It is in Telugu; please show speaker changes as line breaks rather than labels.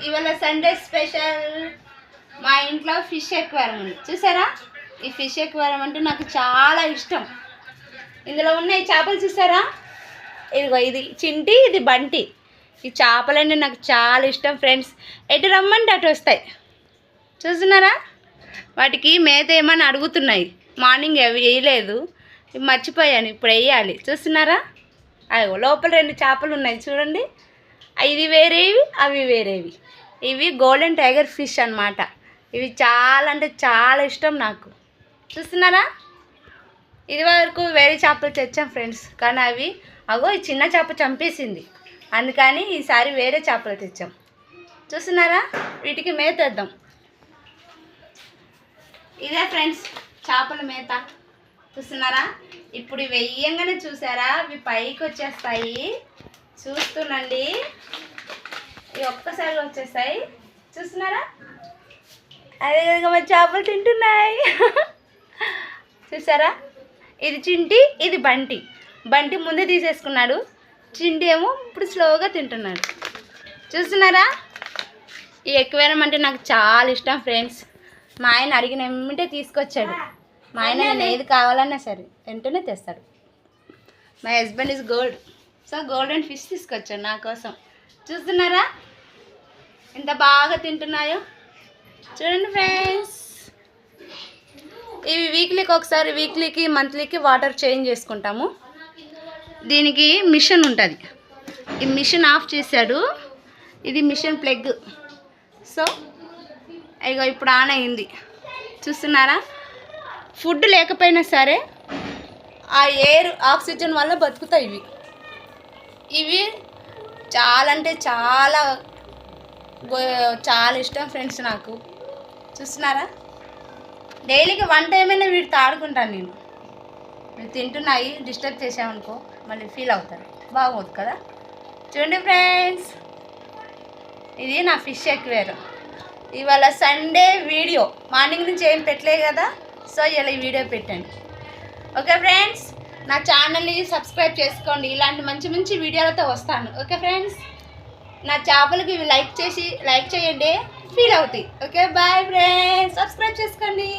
ఇవాళ సండే స్పెషల్ మా ఇంట్లో ఫిష్ ఎక్వేరియం ఉంది. చూసారా, ఈ ఫిష్ ఎక్వేరియం అంటే నాకు చాలా ఇష్టం. ఇందులో ఉన్న ఈ చేపలు చూసారా, ఇదిగో ఇది చింటి, ఇది బంటి. ఈ చేపలంటే నాకు చాలా ఇష్టం ఫ్రెండ్స్. ఎటు రమ్మంటే అటు వస్తాయి. చూస్తున్నారా, వాటికి మేత ఏమని అడుగుతున్నాయి. మార్నింగ్ వేయలేదు, మర్చిపోయాను, ఇప్పుడు వేయాలి. చూస్తున్నారా, అయ్యో లోపల 2 చేపలు ఉన్నాయి చూడండి. ఇది వేరేవి, అవి వేరేవి. ఇవి గోల్డెన్ టైగర్ ఫిష్ అన్నమాట. ఇవి చాలా అంటే చాలా ఇష్టం నాకు. చూస్తున్నారా, ఇది వరకు వేరే చేపలు తెచ్చాం ఫ్రెండ్స్, కానీ అవి అగో ఈ చిన్న చేప చంపేసింది. అందుకని ఈసారి వేరే చేపలు తెచ్చాం. చూస్తున్నారా, వీటికి మేత వేద్దాం. ఇదే ఫ్రెండ్స్ చేపల మేత. చూస్తున్నారా, ఇప్పుడు వెయ్యంగానే చూసారా ఇవి పైకి వచ్చేస్తాయి. చూస్తుండండి, ఇవి ఒక్కసారిగా వచ్చేస్తాయి. చూస్తున్నారా, అదే విధంగా మన చేపలు తింటున్నాయి. చూసారా, ఇది చింటి, ఇది బంటి. బంటి ముందే తీసేసుకున్నాడు, చింటి ఏమో ఇప్పుడు స్లోగా తింటున్నాడు. చూస్తున్నారా, ఈ ఎక్వేరియం అంటే నాకు చాలా ఇష్టం ఫ్రెండ్స్. మా ఆయన అడిగిన ఏమింటే తీసుకొచ్చాడు. మా ఆయన నేను ఏది కావాలన్నా సరే వెంటనే తెస్తాడు. My husband is gold, so golden fish తీసుకొచ్చాడు నా కోసం. చూస్తున్నారా ఎంత బాగా తింటున్నాయో చూడండి ఫ్రెండ్స్. ఇవి వీక్లీకి ఒకసారి, వీక్లీకి మంత్లీకి వాటర్ చేంజ్ చేసుకుంటాము. దీనికి మిషన్ ఉంటుంది. ఈ మిషన్ ఆఫ్ చేశాడు. ఇది మిషన్ ప్లగ్. సో ఇగో ఇప్పుడు ఆన్ అయింది. చూస్తున్నారా, ఫుడ్ లేకపోయినా సరే ఆ ఎయిర్ ఆక్సిజన్ వల్ల బతుకుతాయి ఇవి. ఇవి చాలా అంటే చాలా చాలా ఇష్టం ఫ్రెండ్స్ నాకు. చూస్తున్నారా, డైలీకి 1 టైం అయినా వీటితో ఆడుకుంటాను నేను. వీళ్ళు తింటున్నాయి, డిస్టర్బ్ చేసామనుకో మళ్ళీ ఫీల్ అవుతారు, బాగోదు కదా. చూడండి ఫ్రెండ్స్, ఇది నా ఫిష్ ఎక్వేరియం. ఇవాళ సండే వీడియో, మార్నింగ్ నుంచి ఏం పెట్టలేదు కదా, సో ఇలా ఈ వీడియో పెట్టండి. ఓకే ఫ్రెండ్స్, నా ఛానల్ని సబ్స్క్రైబ్ చేసుకోండి. ఇలాంటి మంచి మంచి వీడియోలతో వస్తాను. ఓకే ఫ్రెండ్స్, నా చేపలకి ఇవి లైక్ చేయండి, ఫీల్ అవుతాయి. ఓకే బాయ్ ఫ్రెండ్స్, సబ్స్క్రైబ్ చేసుకోండి.